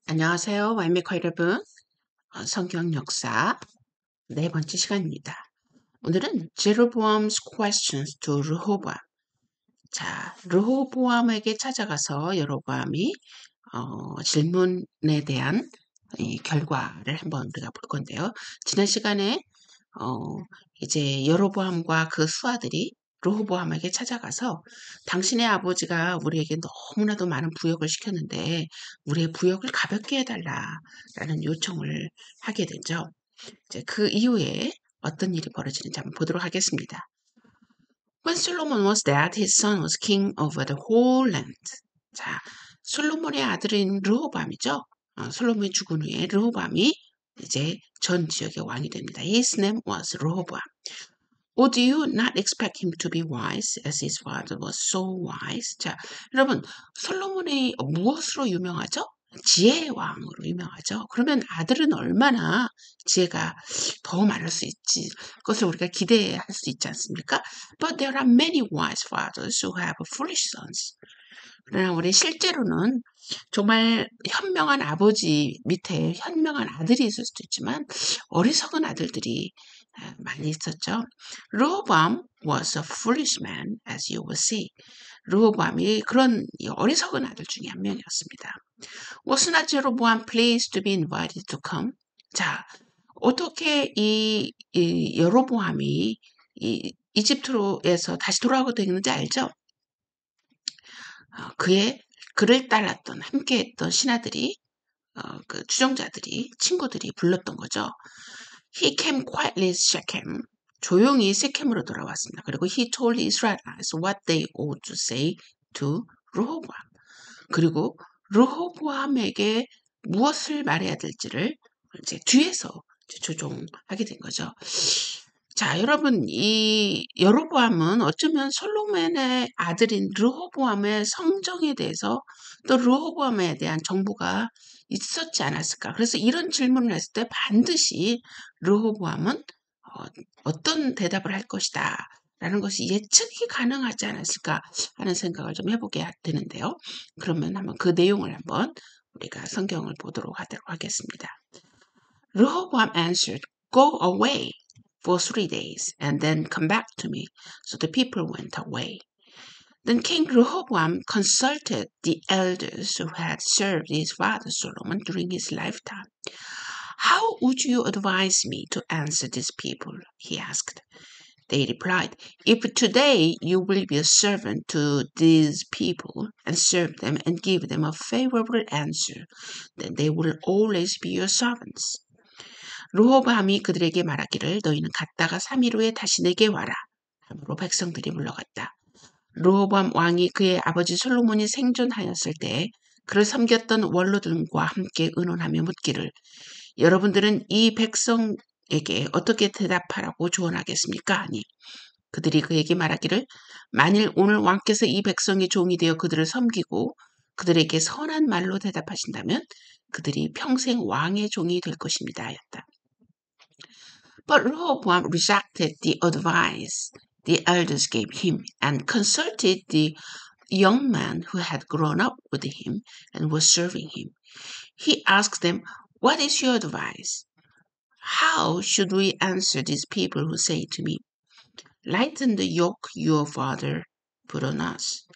안녕하세요. 와인메커 여러분. 성경 역사 네 번째 시간입니다. 오늘은 Jeroboam's questions to Rehoboam. 자, 르호보암에게 찾아가서 여로보암이 질문에 대한 이 결과를 한번 우리가 볼 건데요. 지난 시간에 어, 이제 여로보암과 그 수하들이 르호보암에게 찾아가서 당신의 아버지가 우리에게 너무나도 많은 부역을 시켰는데 우리의 부역을 가볍게 해달라라는 요청을 하게 되죠. 이제 그 이후에 어떤 일이 벌어지는지 한번 보도록 하겠습니다. When Solomon was dead, his son was king over the whole land. 자, 솔로몬의 아들인 르호밤이죠. 솔로몬이 죽은 후에 르호밤이 이제 전 지역의 왕이 됩니다. His name was Rehoboam. Would you not expect him to be wise as his father was so wise? 자, 여러분, 솔로몬이 무엇으로 유명하죠? 지혜의 왕으로 유명하죠. 그러면 아들은 얼마나 지혜가 더 많을 수 있지, 그것을 우리가 기대할 수 있지 않습니까? But there are many wise fathers who have foolish sons. 그러나 우리 실제로는 정말 현명한 아버지 밑에 현명한 아들이 있을 수도 있지만 어리석은 아들들이 많이 있었죠. Rehoboam was a foolish man, as you will see. 르호보암이 그런 어리석은 아들 중에 한 명이었습니다. Was not Jeroboam pleased to be invited to come? 자, 어떻게 이 여로보암이 이 이집트로에서 다시 돌아오게 되는지 알죠? 그를 따랐던 함께했던 신하들이 그 추종자들이 친구들이 불렀던 거죠. He came quietly to Shechem. 조용히 세켐으로 돌아왔습니다. 그리고 he told the Israelites what they ought to say to Rehoboam. 그리고 르호보암에게 무엇을 말해야 될지를 이제 뒤에서 조종하게 된 거죠. 자, 여러분, 이 여로보암은 어쩌면 솔로몬의 아들인 르호보암의 성정에 대해서 또 르호보암에 대한 정보가 있었지 않았을까. 그래서 이런 질문을 했을 때 반드시 르호보암은 어떤 대답을 할 것이다 라는 것이 예측이 가능하지 않았을까 하는 생각을 좀 해보게 되는데요. 그러면 한번 그 내용을 한번 우리가 성경을 보도록 하겠습니다. Rehoboam answered, Go away for 3 days and then come back to me. So the people went away. Then King Rehoboam consulted the elders who had served his father Solomon during his lifetime. How would you advise me to answer these people? He asked. They replied, If today you will be a servant to these people and serve them and give them a favorable answer, then they will always be your servants. 르호보암이 그들에게 말하기를 너희는 갔다가 3일 후에 다시 내게 와라. 함으로 백성들이 물러갔다. 르호보암 왕이 그의 아버지 솔로몬이 생존하였을 때 그를 섬겼던 원로들과 함께 의논하며 묻기를 여러분들은 이 백성에게 어떻게 대답하라고 조언하겠습니까? 하니 그들이 그에게 말하기를 만일 오늘 왕께서 이 백성의 종이 되어 그들을 섬기고 그들에게 선한 말로 대답하신다면 그들이 평생 왕의 종이 될 것입니다. 하였다. But Rehoboam rejected the advice the elders gave him and consulted the young man who had grown up with him and was serving him. He asked them, What is your advice? How should we answer these people who say to me, Lighten the yoke your father put on us?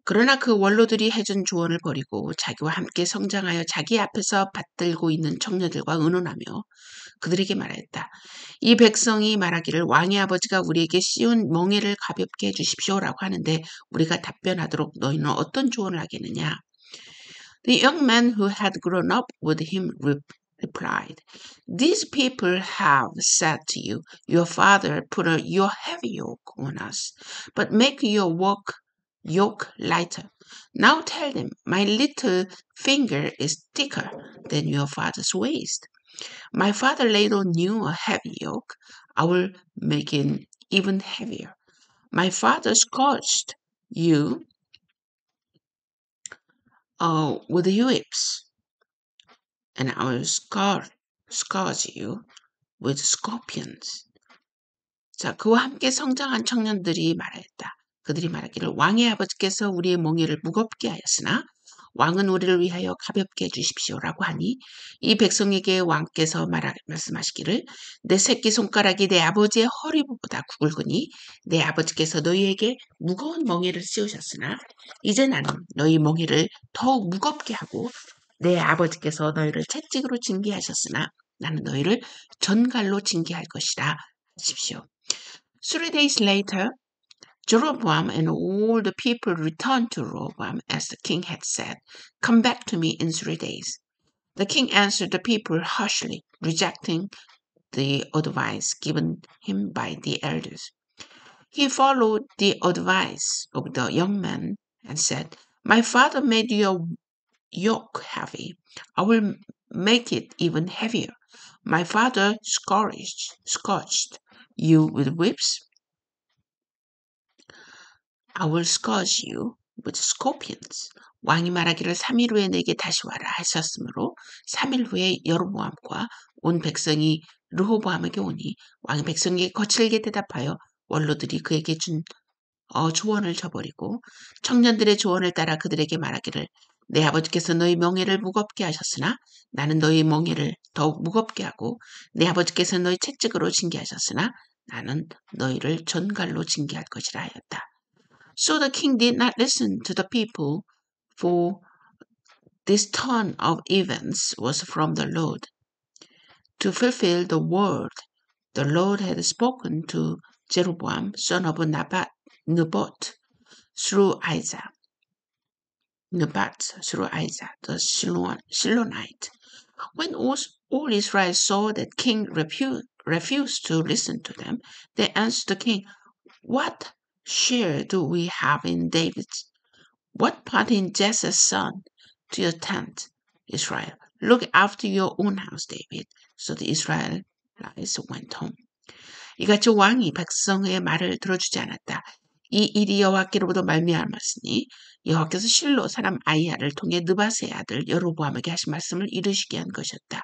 그러나 그 원로들이 해준 조언을 버리고 자기와 함께 성장하여 자기 앞에서 받들고 있는 청년들과 의논하며 그들에게 말하였다. 이 백성이 말하기를 왕의 아버지가 우리에게 씌운 멍에를 가볍게 해주십시오라고 하는데 우리가 답변하도록 너희는 어떤 조언을 하겠느냐? The young man who had grown up with him replied, These people have said to you, Your father put your heavy yoke on us, but make your yoke lighter. Now tell them, my little finger is thicker than your father's waist. My father laid on you a heavy yoke. I will make it even heavier. My father scourged you with whips, and I will scourge you with scorpions. 자, 그와 함께 성장한 청년들이 말하였다. 그들이 말하기를 왕의 아버지께서 우리의 멍에를 무겁게 하였으나 왕은 우리를 위하여 가볍게 해주십시오라고 하니 이 백성에게 왕께서 말씀하시기를 내 새끼손가락이 내 아버지의 허리보다 굵으니 내 아버지께서 너희에게 무거운 멍에를 씌우셨으나 이제 나는 너희 멍에를 더욱 무겁게 하고 내 아버지께서 너희를 채찍으로 징계하셨으나 나는 너희를 전갈로 징계할 것이라 하십시오. 3 days later, Jeroboam and all the people returned to Rehoboam as the king had said, "Come back to me in 3 days." The king answered the people harshly, rejecting the advice given him by the elders. He followed the advice of the young man and said, "My father made your yoke heavy. I will make it even heavier. My father scourged you with whips. I will scourge you with scorpions." 왕이 말하기를 3일 후에 내게 다시 와라 하셨으므로 3일 후에 여로보암과 온 백성이 르호보암에게 오니 왕이 백성에게 거칠게 대답하여 원로들이 그에게 준 조언을 저버리고 청년들의 조언을 따라 그들에게 말하기를 내 아버지께서 너희 멍에를 무겁게 하셨으나 나는 너희 멍에를 더욱 무겁게 하고 내 아버지께서 너희 채찍으로 징계하셨으나 나는 너희를 전갈로 징계할 것이라 하였다. So the king did not listen to the people, for this turn of events was from the Lord, to fulfill the word the Lord had spoken to Jeroboam, son of Nebat, through Isaiah, the Shilonite. When all Israel saw that king refused to listen to them, they answered the king, "What share do we have in David's? What part in Jesse's son to your tent, Israel? Look after your own house, David." So the Israelites went home. 이같이 왕이 백성의 말을 들어주지 않았다. 이 일이 여호와께로부터 말미암았으니 여호와께서 실로 사람 아이야를 통해 느밧의 아들 여로보암에게 하신 말씀을 이루시게 한 것이었다.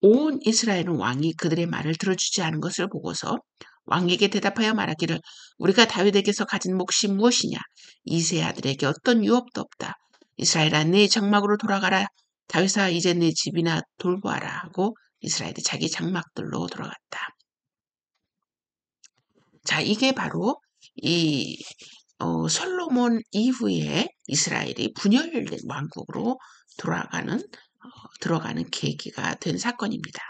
온 이스라엘은 왕이 그들의 말을 들어주지 않은 것을 보고서 왕에게 대답하여 말하기를 우리가 다윗에게서 가진 몫이 무엇이냐? 이새의 아들에게 어떤 유업도 없다. 이스라엘아 네 장막으로 돌아가라. 다윗아 이제 네 집이나 돌보아라 하고 이스라엘이 자기 장막들로 돌아갔다. 자, 이게 바로 이 솔로몬 이후에 이스라엘이 분열된 왕국으로 들어가는 계기가 된 사건입니다.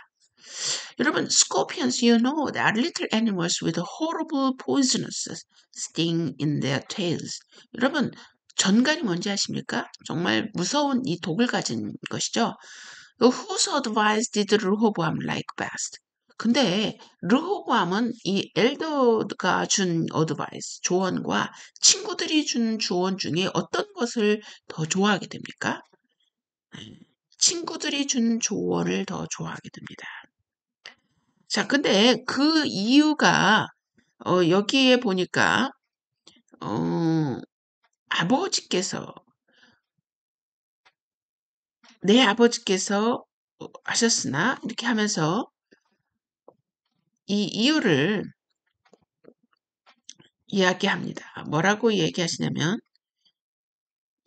여러분, scorpions, you know, they are little animals with horrible poisonous sting in their tails. 여러분, 전갈이 뭔지 아십니까? 정말 무서운 이 독을 가진 것이죠. Whose advice did Rehoboam like best? 근데 르호보암은 이 엘더가 준 어드바이스, 조언과 친구들이 준 조언 중에 어떤 것을 더 좋아하게 됩니까? 친구들이 준 조언을 더 좋아하게 됩니다. 자, 근데 그 이유가 여기에 보니까 아버지께서 내 아버지께서 하셨으나 이렇게 하면서 이 이유를 이야기합니다. 뭐라고 얘기하시냐면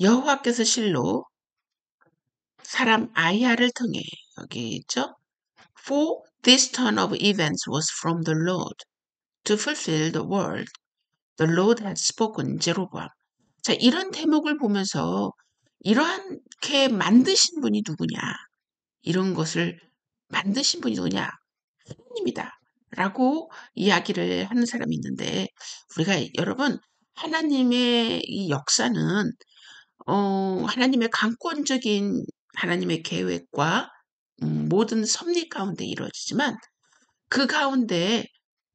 여호와께서 실로 사람 아이야를 통해 여기 있죠. For this turn of events was from the Lord to fulfill the word the Lord had spoken Jeroboam. 자, 이런 대목을 보면서 이렇게 만드신 분이 누구냐? 이런 것을 만드신 분이 누구냐? 하나님이다. 라고 이야기를 하는 사람이 있는데 우리가 여러분 하나님의 이 역사는 하나님의 강권적인 하나님의 계획과 모든 섭리 가운데 이루어지지만 그 가운데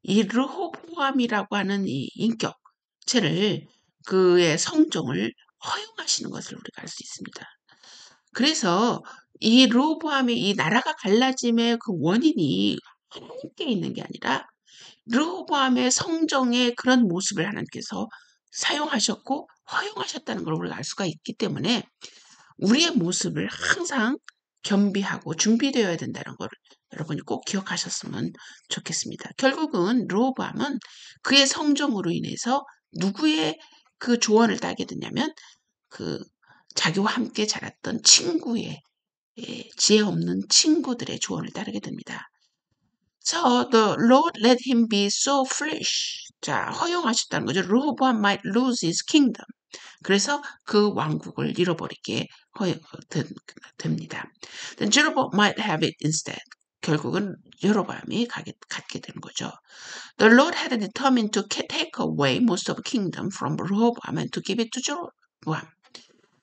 이 르호보암이라고 하는 이 인격체를 그의 성정을 허용하시는 것을 우리가 알 수 있습니다. 그래서 이 르호보암의 이 나라가 갈라짐의 그 원인이 하나님께 있는 게 아니라 르호보암의 성정의 그런 모습을 하나님께서 사용하셨고 허용하셨다는 걸 우리가 알 수가 있기 때문에 우리의 모습을 항상 겸비하고 준비되어야 된다는 걸 여러분이 꼭 기억하셨으면 좋겠습니다. 결국은 르호보암은 그의 성정으로 인해서 누구의 그 조언을 따게 됐냐면 그 자기와 함께 자랐던 친구의 지혜 없는 친구들의 조언을 따르게 됩니다. So the Lord let him be so foolish. 자, 허용하셨다는 거죠. Rehoboam might lose his kingdom. 그래서 그 왕국을 잃어버리게 됩니다. Then Jeroboam might have it instead. 결국은 여로보암이 갖게 되는 거죠. The Lord had determined to take away most of the kingdom from Rehoboam and to give it to Jeroboam.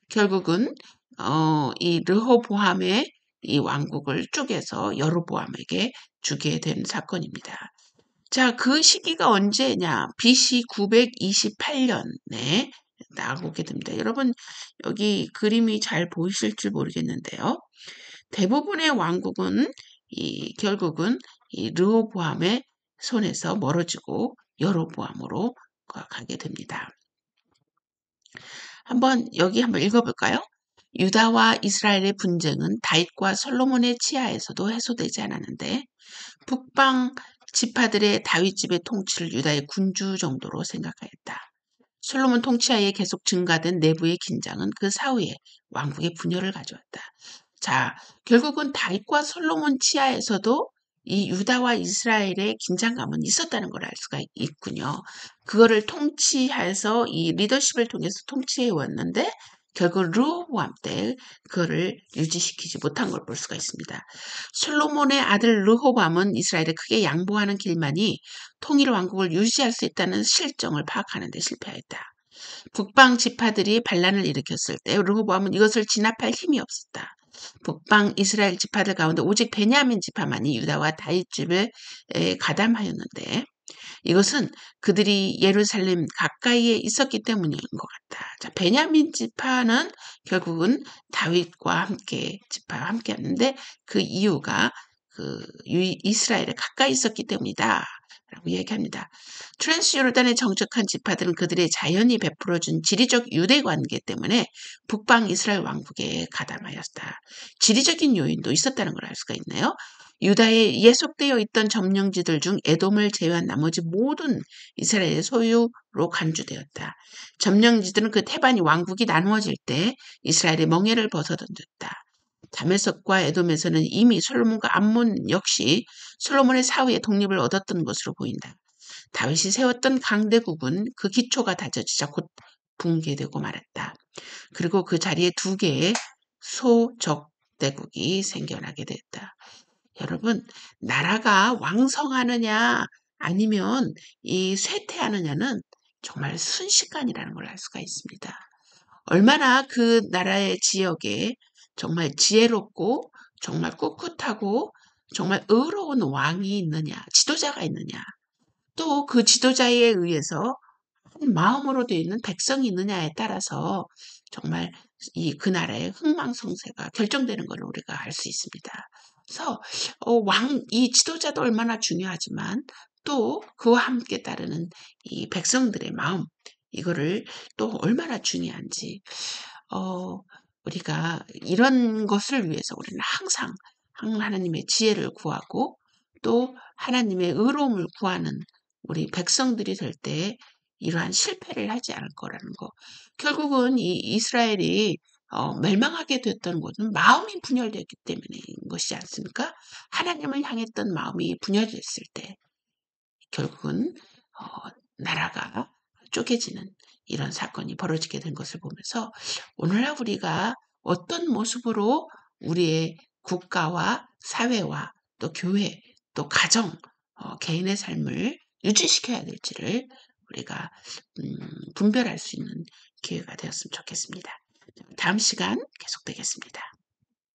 결국은 이 르호보암의 이 왕국을 쪼개서 여로보암에게 주게 된 사건입니다. 자, 그 시기가 언제냐? BC 928년에 나오게 됩니다. 여러분, 여기 그림이 잘 보이실지 모르겠는데요. 대부분의 왕국은 결국은 이 르호보암의 손에서 멀어지고 여로보암으로 가게 됩니다. 여기 한번 읽어볼까요? 유다와 이스라엘의 분쟁은 다윗과 솔로몬의 치하에서도 해소되지 않았는데 북방 지파들의 다윗 집의 통치를 유다의 군주 정도로 생각하였다. 솔로몬 통치하에 계속 증가된 내부의 긴장은 그 사후에 왕국의 분열을 가져왔다. 자, 결국은 다윗과 솔로몬 치하에서도 이 유다와 이스라엘의 긴장감은 있었다는 걸 알 수가 있군요. 그거를 통치해서 이 리더십을 통해서 통치해 왔는데 결국 르호보암 때 그거를 유지시키지 못한 걸 볼 수가 있습니다. 솔로몬의 아들 르호보암은 이스라엘에 크게 양보하는 길만이 통일 왕국을 유지할 수 있다는 실정을 파악하는 데 실패했다. 북방 지파들이 반란을 일으켰을 때 르호보암은 이것을 진압할 힘이 없었다. 북방 이스라엘 지파들 가운데 오직 베냐민 지파만이 유다와 다윗 집에 가담하였는데 이것은 그들이 예루살렘 가까이에 있었기 때문인 것 같다. 자, 베냐민 지파는 결국은 다윗과 함께 지파와 함께했는데 그 이유가 이스라엘에 가까이 있었기 때문이다. 라고 얘기합니다. 트랜스 요르단에 정착한 지파들은 그들의 자연히 베풀어준 지리적 유대 관계 때문에 북방 이스라엘 왕국에 가담하였다. 지리적인 요인도 있었다는 걸 알 수가 있네요. 유다에 예속되어 있던 점령지들 중 에돔을 제외한 나머지 모든 이스라엘의 소유로 간주되었다. 점령지들은 그 태반이 왕국이 나누어질 때 이스라엘의 멍에를 벗어던졌다. 다메섹과 에돔에서는 이미 솔로몬과 암몬 역시 솔로몬의 사후에 독립을 얻었던 것으로 보인다. 다윗이 세웠던 강대국은 그 기초가 다져지자 곧 붕괴되고 말았다. 그리고 그 자리에 두 개의 소적대국이 생겨나게 됐다. 여러분, 나라가 왕성하느냐 아니면 이 쇠퇴하느냐는 정말 순식간이라는 걸 알 수가 있습니다. 얼마나 그 나라의 지역에 정말 지혜롭고 정말 꿋꿋하고 정말 의로운 왕이 있느냐, 지도자가 있느냐, 또 그 지도자에 의해서 한 마음으로 되어 있는 백성이 있느냐에 따라서 정말 그 나라의 흥망성쇠가 결정되는 걸 우리가 알 수 있습니다. 그래서 이 지도자도 얼마나 중요하지만 또 그와 함께 따르는 이 백성들의 마음, 이거를 또 얼마나 중요한지 우리가 이런 것을 위해서 우리는 항상 하나님의 지혜를 구하고 또 하나님의 의로움을 구하는 우리 백성들이 될 때 이러한 실패를 하지 않을 거라는 거. 결국은 이 이스라엘이 멸망하게 됐던 것은 마음이 분열되었기 때문인 것이지 않습니까? 하나님을 향했던 마음이 분열됐을 때 결국은 나라가 쪼개지는 이런 사건이 벌어지게 된 것을 보면서 오늘날 우리가 어떤 모습으로 우리의 국가와 사회와 또 교회 또 가정 개인의 삶을 유지시켜야 될지를 우리가 분별할 수 있는 기회가 되었으면 좋겠습니다. 다음 시간 계속되겠습니다.